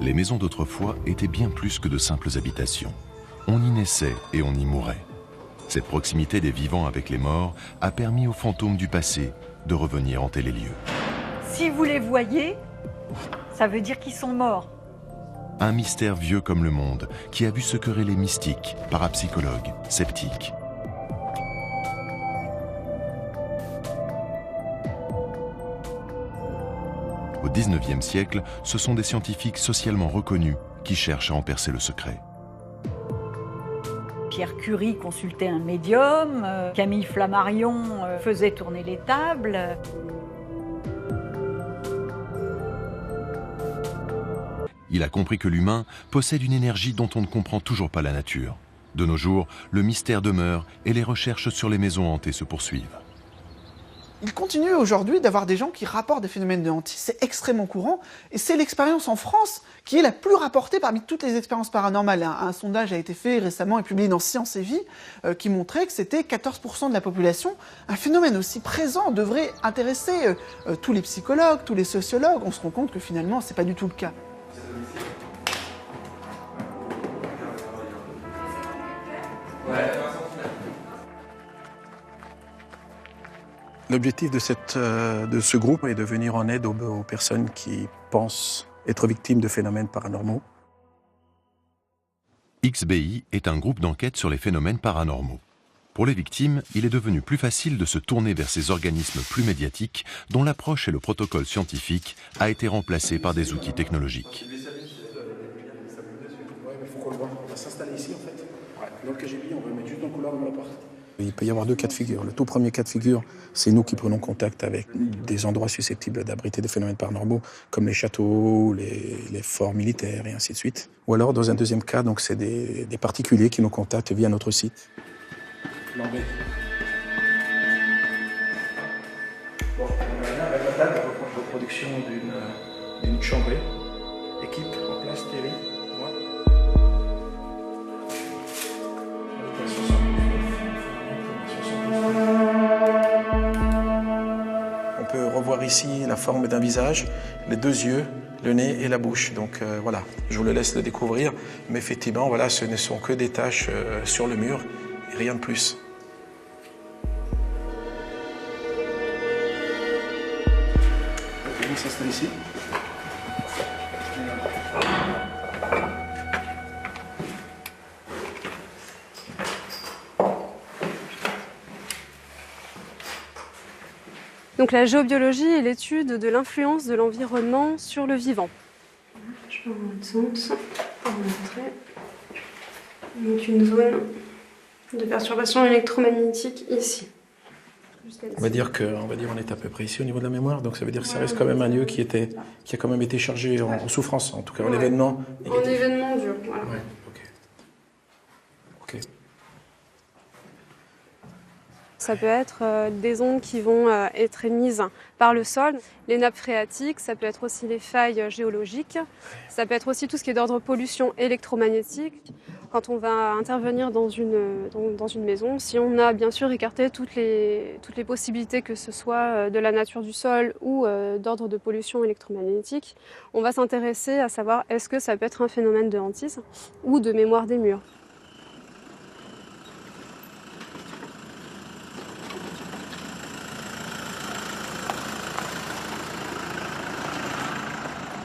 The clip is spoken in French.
Les maisons d'autrefois étaient bien plus que de simples habitations. On y naissait et on y mourait. Cette proximité des vivants avec les morts a permis aux fantômes du passé de revenir hanter les lieux. Si vous les voyez, ça veut dire qu'ils sont morts. Un mystère vieux comme le monde qui a vu se quereller mystiques, parapsychologues, sceptiques. Au XIXe siècle, ce sont des scientifiques socialement reconnus qui cherchent à en percer le secret. Pierre Curie consultait un médium, Camille Flammarion faisait tourner les tables. Il a compris que l'humain possède une énergie dont on ne comprend toujours pas la nature. De nos jours, le mystère demeure et les recherches sur les maisons hantées se poursuivent. Il continue aujourd'hui d'avoir des gens qui rapportent des phénomènes de hantise, c'est extrêmement courant, et c'est l'expérience en France qui est la plus rapportée parmi toutes les expériences paranormales. Un sondage a été fait récemment et publié dans Science et Vie qui montrait que c'était 14% de la population. Un phénomène aussi présent devrait intéresser tous les psychologues, tous les sociologues. On se rend compte que finalement, c'est pas du tout le cas. L'objectif de ce groupe est de venir en aide aux personnes qui pensent être victimes de phénomènes paranormaux. XBI est un groupe d'enquête sur les phénomènes paranormaux. Pour les victimes, il est devenu plus facile de se tourner vers ces organismes plus médiatiques dont l'approche et le protocole scientifique a été remplacé par des outils technologiques. Il faut qu'on le voit. On va s'installer ici en fait. Dans le KGB, on va mettre juste dans le couloir de la porte. Il peut y avoir deux cas de figure. Le tout premier cas de figure, c'est nous qui prenons contact avec des endroits susceptibles d'abriter des phénomènes paranormaux, comme les châteaux, les forts militaires et ainsi de suite. Ou alors, dans un deuxième cas, donc c'est des particuliers qui nous contactent via notre site. Bon, on va avec la table de reproduction d'une chambrée. Équipe en place, Thierry, moi. On peut revoir ici la forme d'un visage, les deux yeux, le nez et la bouche. Donc voilà, je vous le laisse le découvrir. Mais effectivement, voilà, ce ne sont que des taches sur le mur et rien de plus. On s'installe ici. Donc la géobiologie est l'étude de l'influence de l'environnement sur le vivant. Je peux vous montrer pour vous montrer. Donc une zone de perturbation électromagnétique ici. On va dire qu'on est à peu près ici au niveau de la mémoire, donc ça veut dire que ça reste quand même un lieu qui a quand même été chargé en souffrance, en tout cas en événement négatif. En événement dur, voilà. Ouais, ok. Ça peut être des ondes qui vont être émises par le sol, les nappes phréatiques, ça peut être aussi les failles géologiques, ça peut être aussi tout ce qui est d'ordre pollution électromagnétique. Quand on va intervenir dans une maison, si on a bien sûr écarté toutes les possibilités, que ce soit de la nature du sol ou d'ordre de pollution électromagnétique, on va s'intéresser à savoir est-ce que ça peut être un phénomène de hantise ou de mémoire des murs.